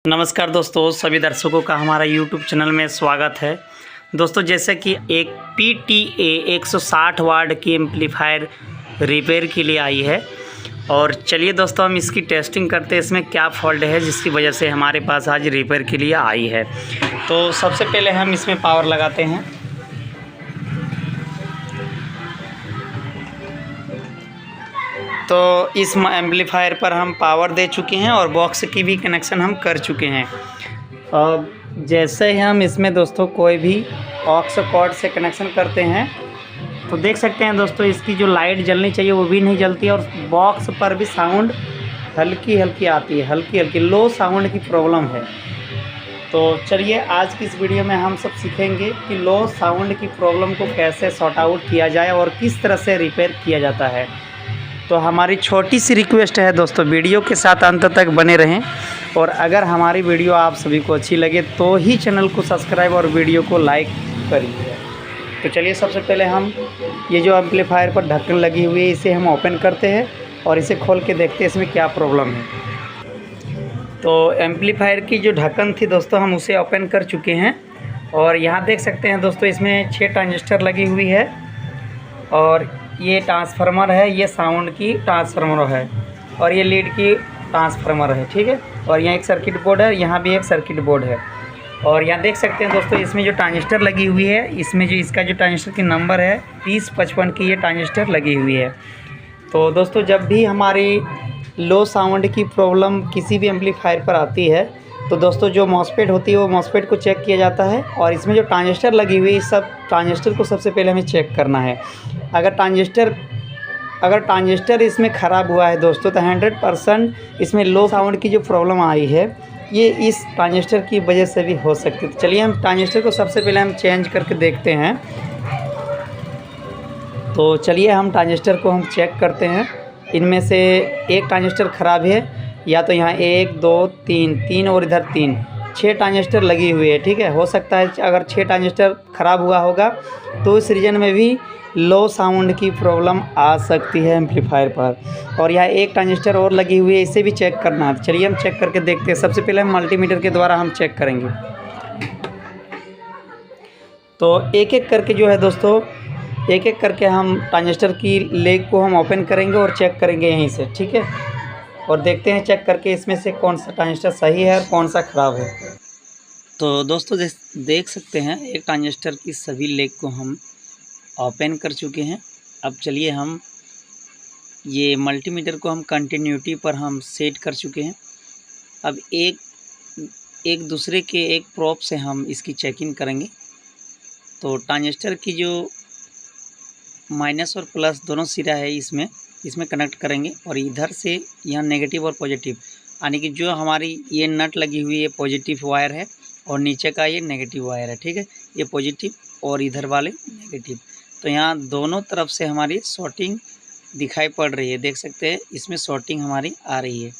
नमस्कार दोस्तों, सभी दर्शकों का हमारा YouTube चैनल में स्वागत है। दोस्तों, जैसे कि एक PTA 160 वाट की एम्पलीफायर रिपेयर के लिए आई है और चलिए दोस्तों हम इसकी टेस्टिंग करते हैं, इसमें क्या फॉल्ट है जिसकी वजह से हमारे पास आज रिपेयर के लिए आई है। तो सबसे पहले हम इसमें पावर लगाते हैं। तो इस एम्पलीफायर पर हम पावर दे चुके हैं और बॉक्स की भी कनेक्शन हम कर चुके हैं। और जैसे ही हम इसमें दोस्तों कोई भी ऑक्स कॉर्ड से कनेक्शन करते हैं तो देख सकते हैं दोस्तों, इसकी जो लाइट जलनी चाहिए वो भी नहीं जलती और बॉक्स पर भी साउंड हल्की हल्की आती है, हल्की हल्की लो साउंड की प्रॉब्लम है। तो चलिए आज की इस वीडियो में हम सब सीखेंगे कि लो साउंड की प्रॉब्लम को कैसे सॉर्ट आउट किया जाए और किस तरह से रिपेयर किया जाता है। तो हमारी छोटी सी रिक्वेस्ट है दोस्तों, वीडियो के साथ अंत तक बने रहें और अगर हमारी वीडियो आप सभी को अच्छी लगे तो ही चैनल को सब्सक्राइब और वीडियो को लाइक करिए। तो चलिए सबसे पहले हम ये जो एम्पलीफायर पर ढक्कन लगी हुई है इसे हम ओपन करते हैं और इसे खोल के देखते हैं इसमें क्या प्रॉब्लम है। तो एम्पलीफायर की जो ढक्कन थी दोस्तों हम उसे ओपन कर चुके हैं और यहाँ देख सकते हैं दोस्तों, इसमें 6 ट्रांजिस्टर लगी हुई है और ये ट्रांसफार्मर है, ये साउंड की ट्रांसफार्मर है और ये लीड की ट्रांसफार्मर है, ठीक है। और यहाँ एक सर्किट बोर्ड है, यहाँ भी एक सर्किट बोर्ड है और यहाँ देख सकते हैं दोस्तों, इसमें जो ट्रांजिस्टर लगी हुई है, इसमें जो इसका जो ट्रांजिस्टर की नंबर है 3055 की ये ट्रांजिस्टर लगी हुई है। तो दोस्तों जब भी हमारी लो साउंड की प्रॉब्लम किसी भी एम्पलीफायर पर आती है तो दोस्तों जो मॉसफेट होती है वो मॉसफेट को चेक किया जाता है और इसमें जो ट्रांजिस्टर लगी हुई है सब ट्रांजिस्टर को सबसे पहले हमें चेक करना है। अगर ट्रांजिस्टर इसमें ख़राब हुआ है दोस्तों तो 100% इसमें लो साउंड की जो प्रॉब्लम आई है ये इस ट्रांजिस्टर की वजह से भी हो सकती है। तो चलिए हम ट्रांजिस्टर को सबसे पहले हम चेंज करके देखते हैं। तो चलिए हम ट्रांजिस्टर को हम चेक करते हैं। इनमें से एक ट्रांजिस्टर ख़राब है, या तो यहाँ 1 2 3 और इधर 3 6 ट्रांजिस्टर लगी हुई है, ठीक है। हो सकता है अगर 6 ट्रांजिस्टर ख़राब हुआ होगा तो इस रीजन में भी लो साउंड की प्रॉब्लम आ सकती है एम्पलीफायर पर। और यहाँ एक ट्रांजिस्टर और लगी हुई है, इसे भी चेक करना है। चलिए हम चेक करके देखते हैं। सबसे पहले हम मल्टीमीटर के द्वारा हम चेक करेंगे। तो एक एक करके जो है दोस्तों, एक एक करके हम ट्रांजिस्टर की लेग को हम ओपन करेंगे और चेक करेंगे यहीं से, ठीक है। और देखते हैं चेक करके इसमें से कौन सा ट्रांजिस्टर सही है और कौन सा ख़राब है। तो दोस्तों देख सकते हैं एक ट्रांजिस्टर की सभी लेग को हम ओपन कर चुके हैं। अब चलिए हम ये मल्टीमीटर को हम कंटिन्यूटी पर हम सेट कर चुके हैं। अब एक दूसरे के एक प्रोब से हम इसकी चेकिंग करेंगे। तो ट्रांजिस्टर की जो माइनस और प्लस दोनों सिरा है इसमें कनेक्ट करेंगे और इधर से यहाँ नेगेटिव और पॉजिटिव, यानी कि जो हमारी ये नट लगी हुई है पॉजिटिव वायर है और नीचे का ये नेगेटिव वायर है, ठीक है। ये पॉजिटिव और इधर वाले नेगेटिव। तो यहाँ दोनों तरफ से हमारी शॉर्टिंग दिखाई पड़ रही है, देख सकते हैं इसमें शॉर्टिंग हमारी आ रही है।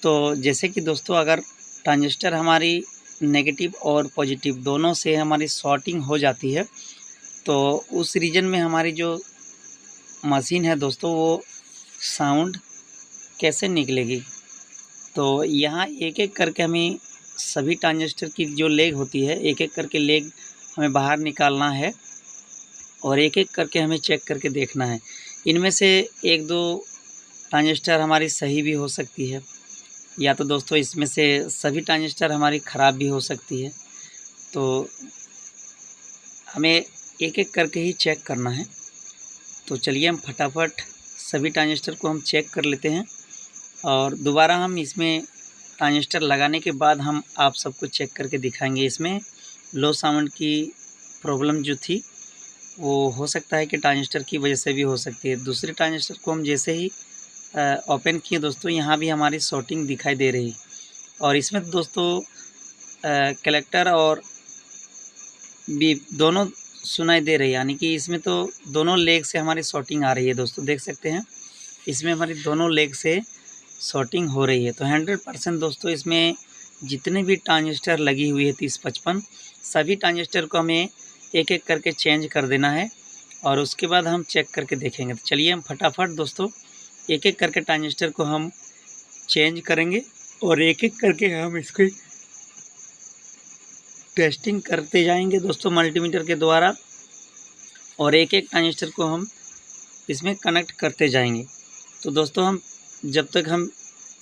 तो जैसे कि दोस्तों अगर ट्रांजिस्टर हमारी नेगेटिव और पॉजिटिव दोनों से हमारी शॉर्टिंग हो जाती है तो उस रीजन में हमारी जो मशीन है दोस्तों वो साउंड कैसे निकलेगी। तो यहाँ एक एक करके हमें सभी ट्रांजिस्टर की जो लेग होती है एक एक करके लेग हमें बाहर निकालना है और एक एक करके हमें चेक करके देखना है। इनमें से 1-2 ट्रांजिस्टर हमारी सही भी हो सकती है, या तो दोस्तों इसमें से सभी ट्रांजिस्टर हमारी ख़राब भी हो सकती है। तो हमें एक एक करके ही चेक करना है। तो चलिए हम फटाफट सभी ट्रांजिस्टर को हम चेक कर लेते हैं और दोबारा हम इसमें ट्रांजिस्टर लगाने के बाद हम आप सबको चेक करके दिखाएंगे। इसमें लो साउंड की प्रॉब्लम जो थी वो हो सकता है कि ट्रांजिस्टर की वजह से भी हो सकती है। दूसरे ट्रांजिस्टर को हम जैसे ही ओपन किए दोस्तों, यहाँ भी हमारी शॉर्टिंग दिखाई दे रही और इसमें दोस्तों कलेक्टर और भी दोनों सुनाई दे रही है, यानी कि इसमें तो दोनों लेग से हमारी शॉर्टिंग आ रही है दोस्तों। देख सकते हैं इसमें हमारी दोनों लेग से शॉर्टिंग हो रही है। तो 100% दोस्तों इसमें जितने भी ट्रांजिस्टर लगी हुई है 3055 सभी ट्रांजिस्टर को हमें एक एक करके चेंज कर देना है और उसके बाद हम चेक करके देखेंगे। तो चलिए हम फटाफट दोस्तों एक एक करके ट्रांजिस्टर को हम चेंज करेंगे और एक एक करके हम इसकी टेस्टिंग करते जाएंगे दोस्तों मल्टीमीटर के द्वारा, और एक एक ट्रांजिस्टर को हम इसमें कनेक्ट करते जाएंगे। तो दोस्तों हम जब तक हम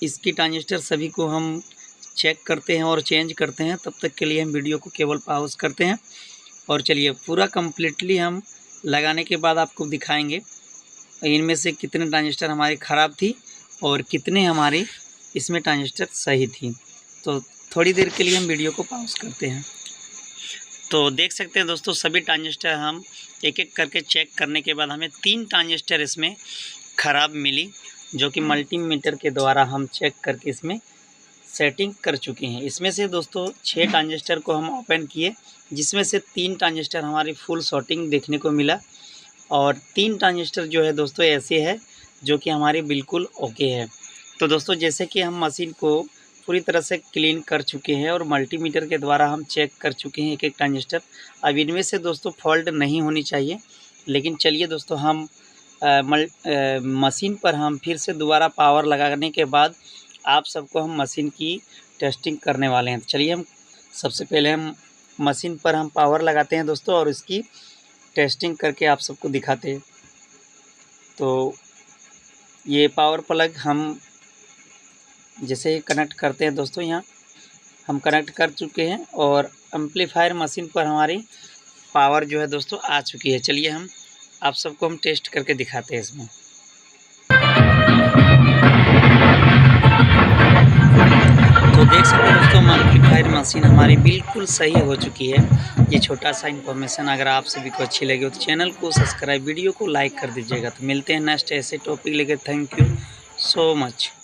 इसकी ट्रांजिस्टर सभी को हम चेक करते हैं और चेंज करते हैं, तब तक के लिए हम वीडियो को केवल पॉज करते हैं। और चलिए पूरा कम्प्लीटली हम लगाने के बाद आपको दिखाएंगे इनमें से कितने ट्रांजिस्टर हमारी ख़राब थी और कितने हमारे इसमें ट्रांजिस्टर सही थी। तो थोड़ी देर के लिए हम वीडियो को पॉज करते हैं। तो देख सकते हैं दोस्तों सभी ट्रांजिस्टर हम एक एक करके चेक करने के बाद हमें 3 ट्रांजिस्टर इसमें ख़राब मिली, जो कि मल्टीमीटर के द्वारा हम चेक करके इसमें सेटिंग कर चुके हैं। इसमें से दोस्तों 6 ट्रांजिस्टर को हम ओपन किए, जिसमें से 3 ट्रांजिस्टर हमारी फुल शॉर्टिंग देखने को मिला, और 3 ट्रांजिस्टर जो है दोस्तों ऐसे है जो कि हमारी बिल्कुल ओके है। तो दोस्तों जैसे कि हम मशीन को पूरी तरह से क्लीन कर चुके हैं और मल्टीमीटर के द्वारा हम चेक कर चुके हैं एक एक ट्रांजिस्टर। अब इनमें से दोस्तों फॉल्ट नहीं होनी चाहिए, लेकिन चलिए दोस्तों हम मशीन पर हम फिर से दोबारा पावर लगाने के बाद आप सबको हम मशीन की टेस्टिंग करने वाले हैं। चलिए हम सबसे पहले हम मशीन पर हम पावर लगाते हैं दोस्तों, और इसकी टेस्टिंग करके आप सबको दिखाते हैं। तो ये पावर प्लग हम जैसे ही कनेक्ट करते हैं दोस्तों, यहाँ हम कनेक्ट कर चुके हैं और एम्पलीफायर मशीन पर हमारी पावर जो है दोस्तों आ चुकी है। चलिए हम आप सबको हम टेस्ट करके दिखाते हैं इसमें। तो देख सकते हैं दोस्तों एम्पलीफायर मशीन हमारी बिल्कुल सही हो चुकी है। ये छोटा सा इन्फॉर्मेशन अगर आप सभी को अच्छी लगी हो तो चैनल को सब्सक्राइब, वीडियो को लाइक कर दीजिएगा। तो मिलते हैं नेक्स्ट ऐसे टॉपिक लेकर। Thank you so much.